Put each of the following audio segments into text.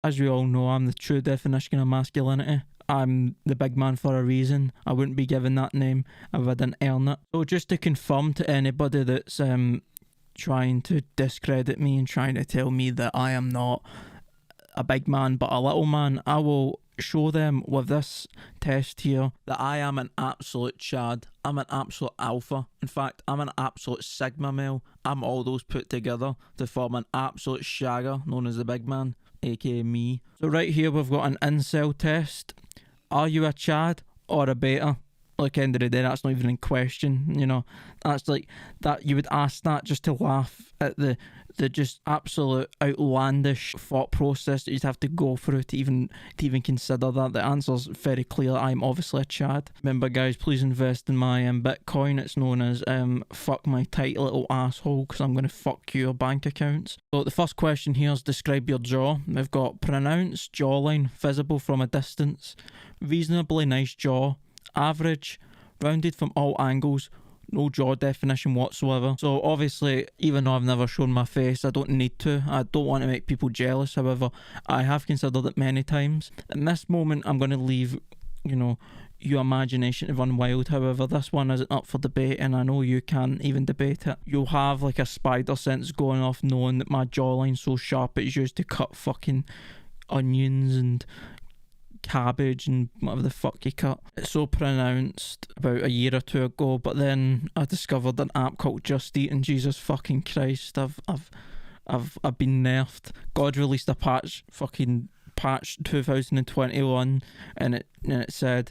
As we all know, I'm the true definition of masculinity. I'm the big man for a reason. I wouldn't be given that name if I didn't earn it. So just to confirm to anybody that's trying to discredit me and trying to tell me that I am not a big man but a little man, I will show them with this test here that I am an absolute Chad. I'm an absolute alpha. In fact, I'm an absolute sigma male. I'm all those put together to form an absolute shagger known as the big man, aka me. So right here we've got an incel test. Are you a Chad or a beta? Like, end of the day, that's not even in question, you know. That's like, that you would ask that just to laugh at the just absolute outlandish thought process that you'd have to go through to even consider that. The answer's very clear. I'm obviously a Chad. Remember, guys, please invest in my Bitcoin. It's known as fuck my tight little asshole, because I'm going to fuck your bank accounts. So the first question here is describe your jaw. We've got pronounced jawline, visible from a distance, reasonably nice jaw, average, rounded from all angles, no jaw definition whatsoever. So obviously, even though I've never shown my face, I don't need to. I don't want to make people jealous. However, I have considered it many times. In this moment, I'm going to leave, you know, your imagination to run wild. However, this one isn't up for debate, and I know you can't even debate it. You'll have like a spider sense going off knowing that my jawline's so sharp it's used to cut fucking onions and cabbage and whatever the fuck you cut. It's so pronounced about a year or two ago, but then I discovered an app called Just Eat, and Jesus fucking Christ, I've been nerfed. God released a patch 2021, and it said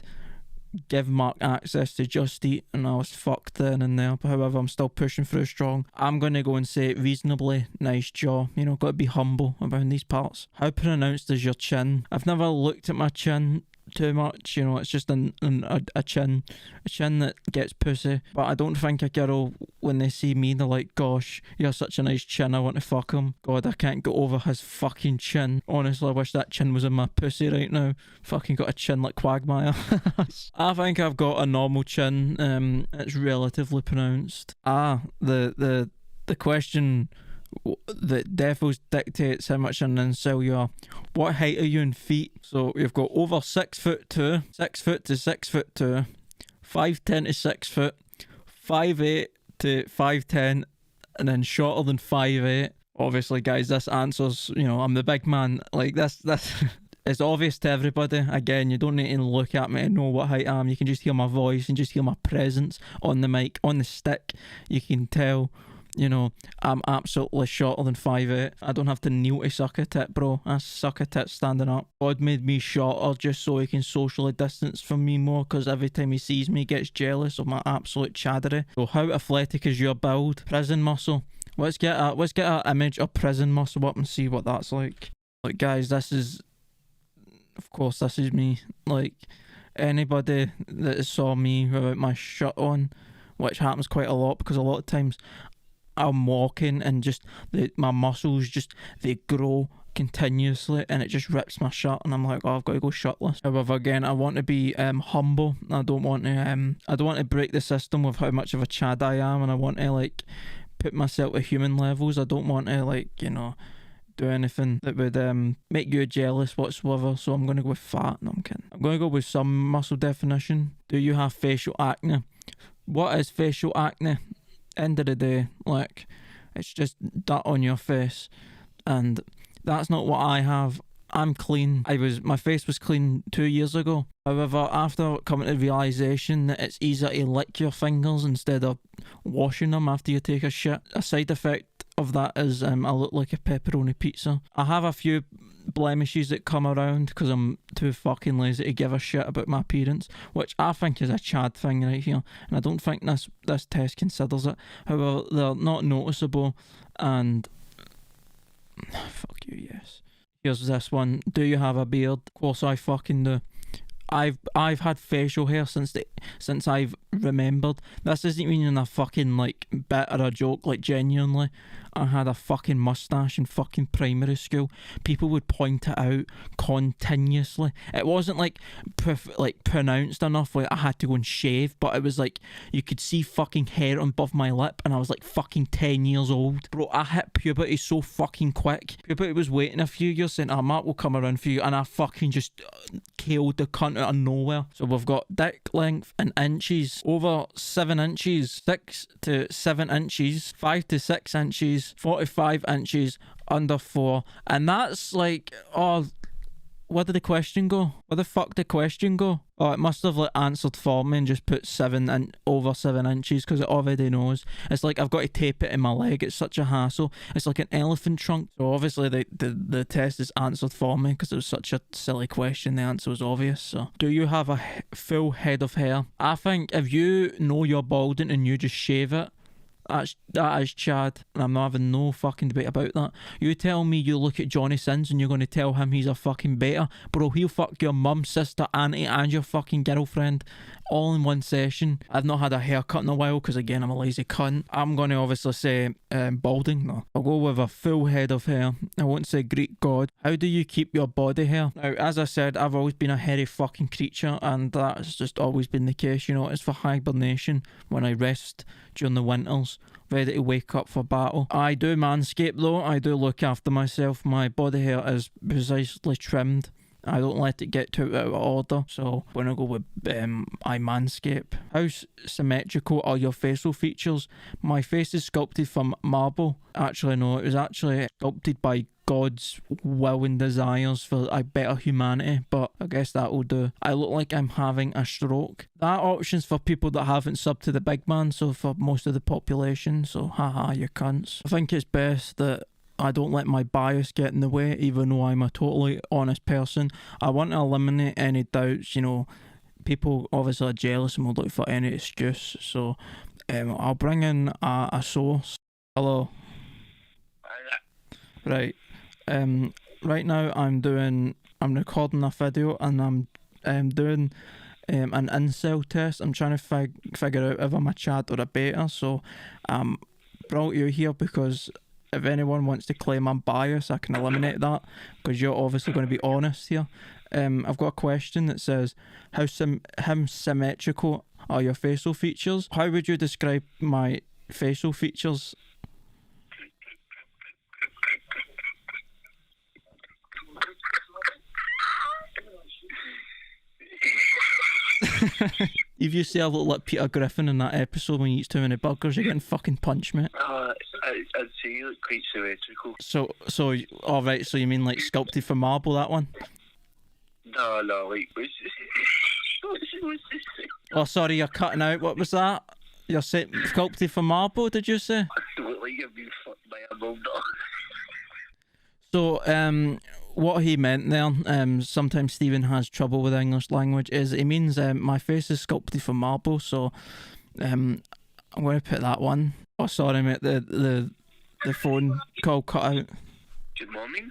give Mark access to Just Eat, and I was fucked then and there. But however, I'm still pushing through strong. I'm gonna go and say reasonably nice jaw. You know, gotta be humble around these parts. How pronounced is your chin? I've never looked at my chin too much, you know. It's just a chin that gets pussy. But I don't think a girl, when they see me, they're like, gosh, you have such a nice chin, I want to fuck him. God, I can't get over his fucking chin. Honestly, I wish that chin was in my pussy right now. Fucking got a chin like Quagmire. I think I've got a normal chin. It's relatively pronounced. The question that devils dictates how much an incel you are. What height are you in feet? So you've got over 6'2", 6 foot to 6'2", 5'10" to 6 foot, 5'8" to 5'10", and then shorter than 5'8". Obviously, guys, this answers, you know, I'm the big man. Like, this it's obvious to everybody. Again, you don't need to look at me to know what height I am. You can just hear my voice and just hear my presence on the mic, on the stick. You can tell, you know, I'm absolutely shorter than 5'8". I don't have to kneel to suck a tit, bro. I suck a tit standing up. God made me shorter just so he can socially distance from me more, because every time he sees me he gets jealous of my absolute chaddery. So how athletic is your build? Prison muscle. Let's get an image of prison muscle up and see what that's like. Like, guys, this is me. Like, anybody that saw me without my shirt on, which happens quite a lot, because a lot of times I'm walking and just my muscles they grow continuously, and it just rips my shirt, and I'm like, oh, I've got to go shirtless. However, again, I want to be humble. I don't want to break the system with how much of a Chad I am, and I want to like put myself at human levels. I don't want to, like, you know, do anything that would make you jealous whatsoever. So I'm going to go with fat. No, I'm kidding. I'm going to go with some muscle definition. Do you have facial acne? What is facial acne? End of the day, like, it's just dirt on your face, and that's not what I have. I'm clean. My face was clean 2 years ago. However, after coming to the realisation that it's easier to lick your fingers instead of washing them after you take a shit, a side effect of that is I look like a pepperoni pizza. I have a few blemishes that come around because I'm too fucking lazy to give a shit about my appearance, which I think is a Chad thing right here, and I don't think this test considers it. However, they're not noticeable, and fuck you, yes. Here's this one. Do you have a beard? Of course I fucking do. I've had facial hair since I've remembered. This isn't even a fucking like bit or a joke, like genuinely. I had a fucking mustache in fucking primary school. People would point it out continuously. It wasn't like pronounced enough, like I had to go and shave, but it was like you could see fucking hair on above my lip, and I was like fucking 10 years old. Bro, I hit puberty so fucking quick. Puberty was waiting a few years saying, Matt will come around for you, and I fucking just killed the cunt out of nowhere. So we've got dick length in inches, over 7 inches, 6 to 7 inches, 5 to 6 inches, 45 inches, under 4, and that's like, oh, where did the question go? Where the fuck did the question go? Oh, it must have like answered for me and just put 7 and over 7 inches because it already knows. It's like I've got to tape it in my leg. It's such a hassle. It's like an elephant trunk. So obviously the test is answered for me because it was such a silly question. The answer was obvious. So, do you have a full head of hair? I think if you know you're balding and you just shave it, that is Chad, and I'm not having no fucking debate about that. You tell me you look at Johnny Sins and you're going to tell him he's a fucking beta, bro, he'll fuck your mum, sister, auntie and your fucking girlfriend all in one session. I've not had a haircut in a while because again I'm a lazy cunt. I'm going to obviously say balding. No, I'll go with a full head of hair. I won't say Greek god. How do you keep your body hair? Now, as I said, I've always been a hairy fucking creature, and that's just always been the case. You know, it's for hibernation when I rest during the winters, ready to wake up for battle. I do manscape though. I do look after myself. My body hair is precisely trimmed. I don't let it get too out of order, so when I go with I manscape. How symmetrical are your facial features? My face is sculpted from marble. Actually no, it was actually sculpted by God's will and desires for a better humanity, but I guess that will do. I look like I'm having a stroke. That option's for people that haven't subbed to the big man, so for most of the population, so haha, you cunts. I think it's best that I don't let my bias get in the way, even though I'm a totally honest person. I want to eliminate any doubts. You know, people obviously are jealous and will look for any excuse, so I'll bring in a source. Hello. Right. Right now I'm recording a video, and I'm doing an incel test. I'm trying to figure out if I'm a Chad or a beta, so brought you here because if anyone wants to claim I'm biased, I can eliminate that because you're obviously going to be honest here. I've got a question that says, how symmetrical are your facial features? How would you describe my facial features? If you say I look like Peter Griffin in that episode when he eats too many burgers, you're getting fucking punched, mate. I'd say you look quite symmetrical. So, alright, so you mean like sculpted from marble, that one? No, like... Oh, sorry, you're cutting out. What was that? You're sculpted from marble, did you say? I look like you've been fucked by a bulldog. So, what he meant there, sometimes Stephen has trouble with the English language, is he means my face is sculpted from marble, so I'm going to put that one. Oh, sorry, mate, the phone call cut out. Good morning.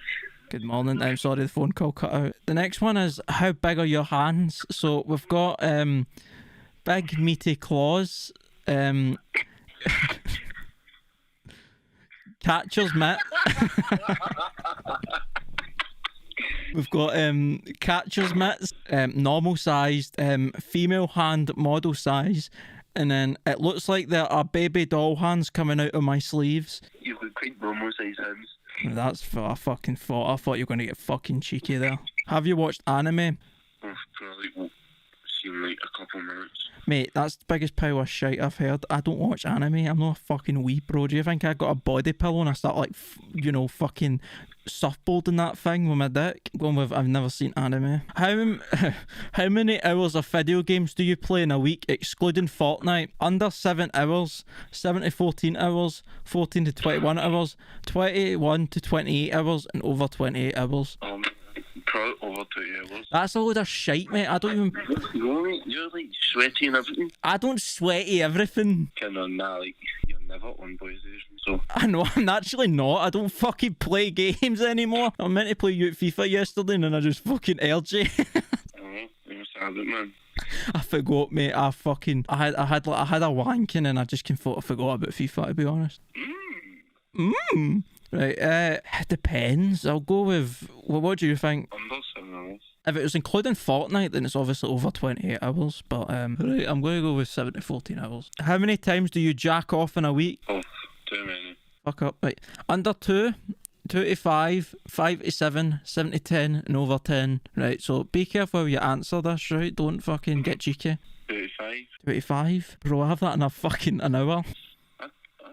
Good morning. I'm sorry, the phone call cut out. The next one is, how big are your hands? So we've got big meaty claws, catcher's mitt. We've got catcher's mitts, normal sized, female hand model size, and then it looks like there are baby doll hands coming out of my sleeves. You've got quite normal sized hands. That's what I fucking thought. I thought you were going to get fucking cheeky there. Have you watched anime? I've probably seen like a couple minutes. Mate, that's the biggest pile of shite I've heard. I don't watch anime. I'm not a fucking wee bro. Do you think I got a body pillow and I start like, fucking surfboarding that thing with my dick? Going with, I've never seen anime. How many hours of video games do you play in a week, excluding Fortnite? Under 7 hours, 7 to 14 hours, 14 to 21 hours, 21 to 28 hours, and over 28 hours. Probably over 20 hours. That's a load of shite, mate. I don't even... You're like sweaty and everything. I don't sweaty everything. Nah, like, you're never on PlayStation, so... I know, I'm actually not. I don't fucking play games anymore. I meant to play FIFA yesterday and then I just fucking aired you. You're sad, man. I forgot, mate. I had a wanking and I just I forgot about FIFA, to be honest. Right, it depends. I'll go with, well, what do you think? Under 7 hours. If it was including Fortnite, then it's obviously over 28 hours. But, right, I'm going to go with 7 to 14 hours. How many times do you jack off in a week? Oh, too many. Fuck up. Right, under 2, 2 to 5, 5 to 7, 7 to 10, and over 10. Right, so be careful how you answer this, right? Don't fucking get cheeky. 35. 25? Bro, I have that in an hour. I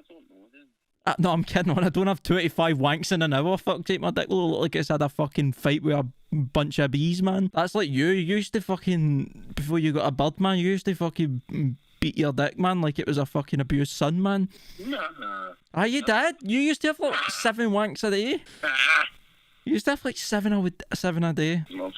don't know then. No, I'm kidding. I don't have 25 wanks in an hour. Fuck, take my dick will look like it's had a fucking fight with a bunch of bees, man. That's like you. You used to fucking, before you got a bird, man, you used to fucking beat your dick, man, like it was a fucking abused son, man. Nah. Ah, you did? You used to have like 7 wanks a day? You used to have like 7 a day? Not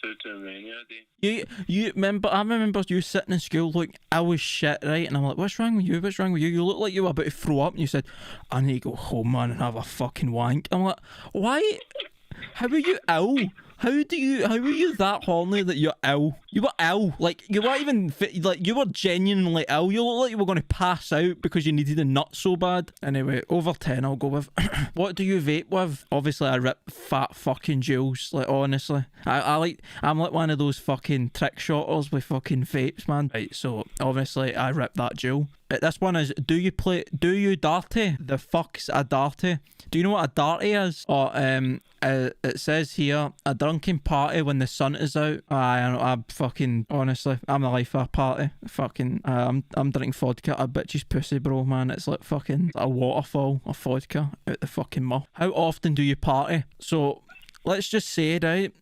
too many a day. You remember, I remember you sitting in school like, I was shit, right? And I'm like, what's wrong with you? What's wrong with you? You look like you were about to throw up and you said, I need to go home, man, and have a fucking wank. I'm like, why? How are you ill? How are you that horny that you're ill? You were ill. Like, you weren't even fit, like, you were genuinely ill. You look like you were going to pass out because you needed a nut so bad. Anyway, over 10 I'll go with. What do you vape with? Obviously I rip fat fucking Jules, like, honestly. I'm like one of those fucking trick shotters with fucking vapes, man. Right, so obviously I rip that Jules. This one is, do you darty? The fuck's a darty? Do you know what a darty is? Or, it says here, a drunken party when the sun is out. I'm fucking, honestly, I'm the life of a party. Fucking, I'm drinking vodka at a bitch's pussy, bro, man. It's like fucking a waterfall of vodka out the fucking muff. How often do you party? So, let's just say, right,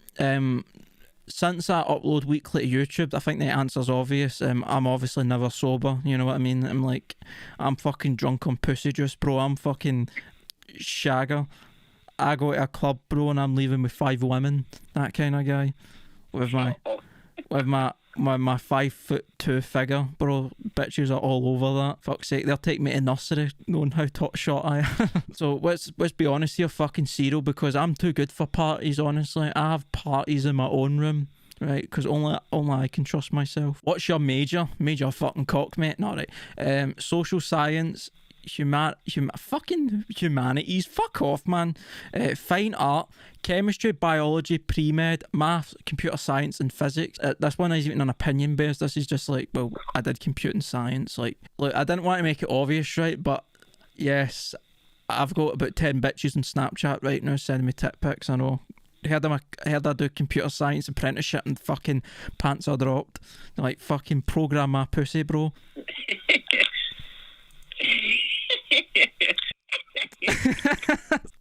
since I upload weekly to YouTube, I think the answer's obvious. I'm obviously never sober, you know what I mean? I'm fucking drunk on pussy juice, bro. I'm fucking shagger. I go to a club, bro, and I'm leaving with 5 women. That kind of guy. With my 5'2" figure, bro. Bitches are all over that. Fuck's sake, they'll take me to nursery knowing how top shot I am. So let's be honest here, fucking Cyril, because I'm too good for parties, honestly. I have parties in my own room, right? Because only I can trust myself. What's your major? Major fucking cock, mate. Not right. Social science, fucking humanities, fuck off, man. Fine art, chemistry, biology, pre-med, maths, computer science, and physics. This one isn't even an opinion based. This is just like, well, I did computing science. Like, look, I didn't want to make it obvious, right? But yes, I've got about 10 bitches on Snapchat right now sending me tit pics. I know. I heard I do computer science apprenticeship and fucking pants are dropped. Like, fucking program my pussy, bro.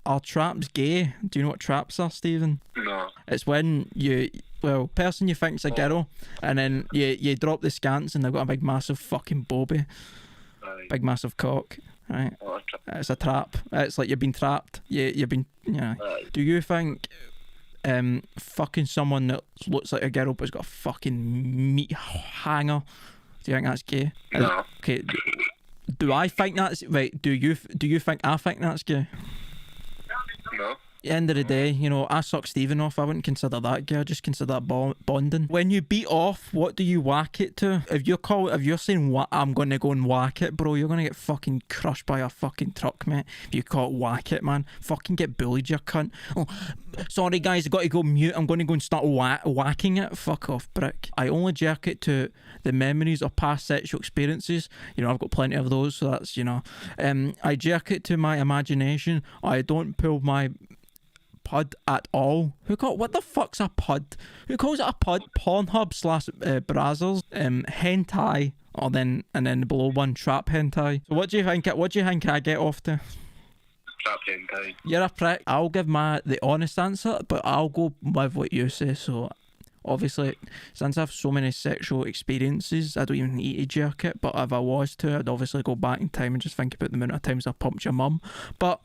Are traps gay? Do you know what traps are, Stephen? No. It's when person you think's a girl, and then you drop the scants and they've got a big massive fucking bobby. Aye. Big massive cock. Right? Oh, It's a trap. It's like you've been trapped. You've been, Do you think fucking someone that looks like a girl but's got a fucking meat hanger, do you think that's gay? No. Okay. Do I think that's right? Do you think I think that's gay? No. At the end of the day, you know, I suck Stephen off. I wouldn't consider that gay. I just consider that bonding. When you beat off, what do you whack it to? If you're saying what I'm gonna go and whack it, bro, you're gonna get fucking crushed by a fucking truck, mate. If you call it whack it, man, fucking get bullied, you cunt. Oh, sorry guys, I got to go mute. I'm gonna go and start whacking it. Fuck off, brick. I only jerk it to the memories of past sexual experiences. You know, I've got plenty of those, so that's, you know. I jerk it to my imagination. I don't pull my pud at all. What the fuck's a pud? Who calls it a pud? Pornhub / Brazzers, hentai, and then below one, trap hentai. So what do you think I get off to? Trap hentai. You're a prick. I'll give the honest answer, but I'll go with what you say. So obviously, since I have so many sexual experiences, I don't even need to jerk it. But if I was to, I'd obviously go back in time and just think about the amount of times I pumped your mum. But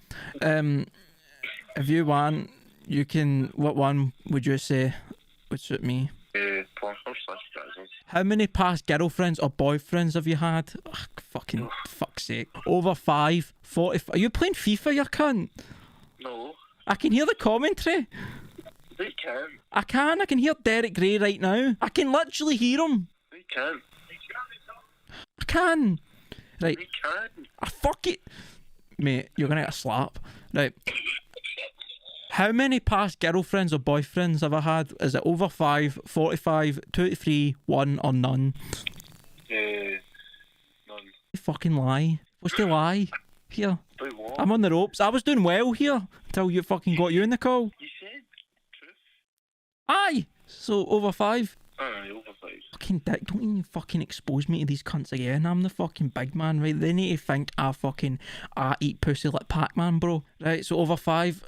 if you want, you can. What one would you say would suit me? Pornhub / Brazzers. How many past girlfriends or boyfriends have you had? Ugh, fucking fuck's sake. Over 5, 40. Are you playing FIFA, you cunt? No. I can hear the commentary. Wait, can. I can hear Derek Gray right now. I can literally hear him. No, you can. I can. Right. No, you can. I fuck it. Mate, you're gonna get a slap. Right. How many past girlfriends or boyfriends have I had? Is it over 5, 45, 23, 1 or none? None. You fucking lie. What's the lie? Here. About what? I'm on the ropes. I was doing well here until you fucking got you in the call. You said truth. Aye. So over 5. Aye, over 5. Fucking dick, don't even fucking expose me to these cunts again. I'm the fucking big man, right? They need to think I eat pussy like Pac-Man, bro. Right, so over 5.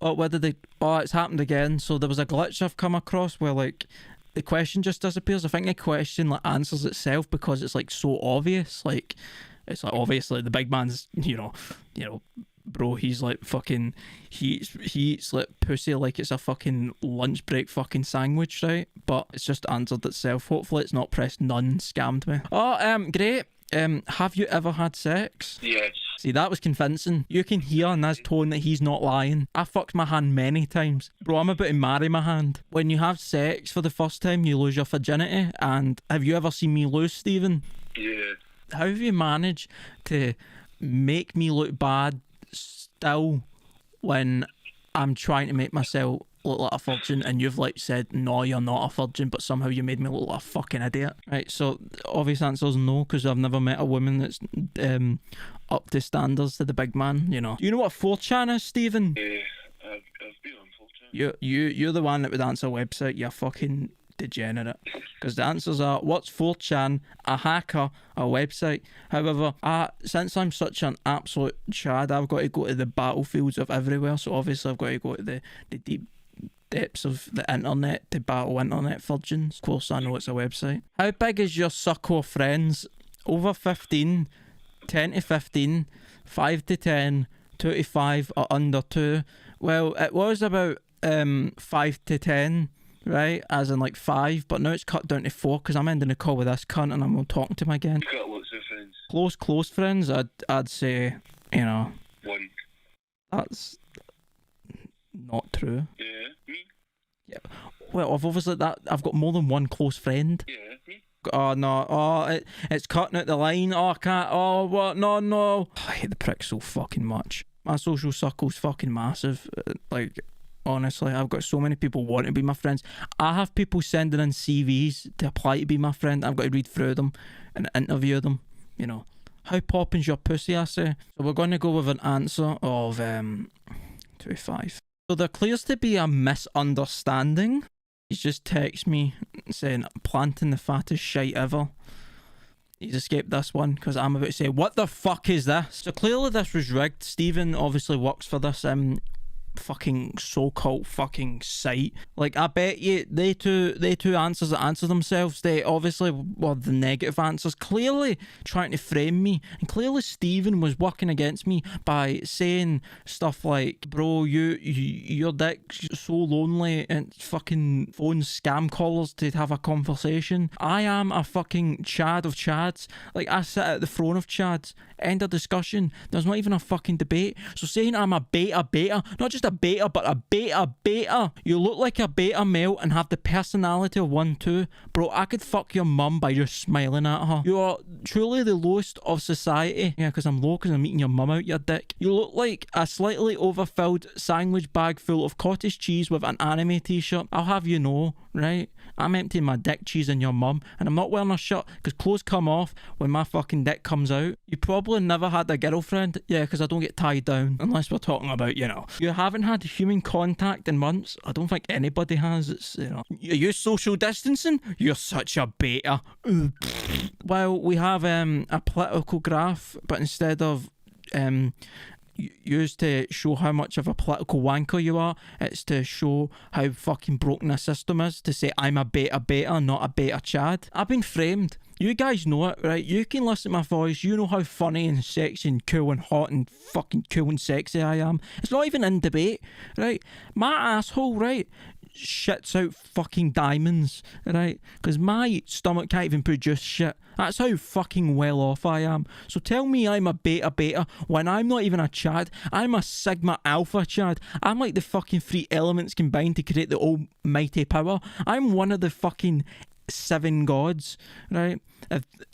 Oh, where did they... Oh, it's happened again. So there was a glitch I've come across where, like, the question just disappears. I think the question, like, answers itself because it's, like, so obvious. Like, it's, like, obviously the big man's, you know, bro, he's, like, fucking... He eats, like, pussy like it's a fucking lunch break fucking sandwich, right? But it's just answered itself. Hopefully it's not pressed none, scammed me. Oh, great. Have you ever had sex? Yes. See, that was convincing. You can hear in his tone that he's not lying. I fucked my hand many times. Bro, I'm about to marry my hand. When you have sex for the first time, you lose your virginity. And have you ever seen me lose, Stephen? Yeah. How have you managed to make me look bad still when I'm trying to make myself look like a virgin and you've like said, no, you're not a virgin, but somehow you made me look like a fucking idiot? Right, so obvious answer is no, because I've never met a woman that's up to standards to the big man, you know. You know what 4chan is, Stephen? Yeah, I've been on 4chan. You're the one that would answer a website, you fucking degenerate. Because the answers are, what's 4chan, a hacker, a website. However, since I'm such an absolute chad, I've got to go to the battlefields of everywhere, so obviously I've got to go to the deep depths of the internet to battle internet virgins. Of course I know it's a website. How big is your circle of friends? Over 15, 10 to 15, 5 to 10, 2 to 5 or under 2? Well, it was about 5 to 10, right, as in like 5, but now it's cut down to 4 because I'm ending the call with this cunt and I'm not talking to him again. You got lots of friends. Close friends, I'd say, you know, 1. that's not true. Yeah, me. Yeah. Well, I've got more than one close friend. Yeah, me. Oh no, it's cutting out the line. Oh, I can't. Oh, what? No. I hate the prick so fucking much. My social circle's fucking massive. Like, honestly, I've got so many people wanting to be my friends. I have people sending in CVs to apply to be my friend. I've got to read through them and interview them, you know. How poppin's your pussy, I say? So we're going to go with an answer of 25. So there clears to be a misunderstanding. He's just texted me saying, planting the fattest shite ever. He's escaped this one because I'm about to say, what the fuck is this? So clearly this was rigged. Stephen obviously works for this fucking so-called fucking site. Like, I bet you they two answers that answer themselves, they obviously were the negative answers, clearly trying to frame me. And clearly Stephen was working against me by saying stuff like, bro, your dick's so lonely and fucking phone scam callers to have a conversation. I am a fucking chad of chads. Like, I sit at the throne of chads. End of discussion. There's not even a fucking debate. So saying I'm a beta, not just a beta, but a beta. You look like a beta male and have the personality of one too. Bro, I could fuck your mum by just smiling at her. You are truly the lowest of society. Yeah, because I'm low because I'm eating your mum out, your dick. You look like a slightly overfilled sandwich bag full of cottage cheese with an anime t-shirt. I'll have you know, right? I'm emptying my dick cheese in your mum and I'm not wearing a shirt because clothes come off when my fucking dick comes out. You probably never had a girlfriend. Yeah, because I don't get tied down unless we're talking about, you know. You haven't had human contact in months. I don't think anybody has. It's, you know. Are you social distancing? You're such a beta. Well, we have a political graph, but instead of used to show how much of a political wanker you are, it's to show how fucking broken the system is, to say I'm a beta, not a beta chad. I've been framed. You guys know it, right? You can listen to my voice. You know how funny and sexy and cool and hot and fucking cool and sexy I am. It's not even in debate, right? My asshole, right, shits out fucking diamonds, right? Because my stomach can't even produce shit. That's how fucking well off I am. So tell me I'm a beta when I'm not even a Chad. I'm a Sigma Alpha Chad. I'm like the fucking three elements combined to create the almighty power. I'm one of the fucking 7 gods, right?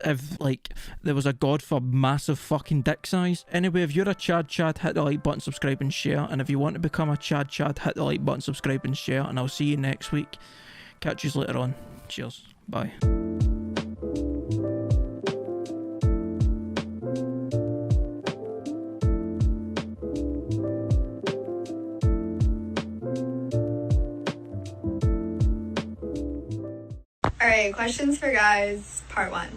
If like there was a god for massive fucking dick size. Anyway, if you're a Chad, hit the like button, subscribe and share. And if you want to become a Chad, hit the like button, subscribe and share. And I'll see you next week. Catch you later on. Cheers. Bye. Alright, questions for guys, part 1.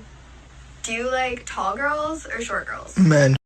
Do you like tall girls or short girls? Men.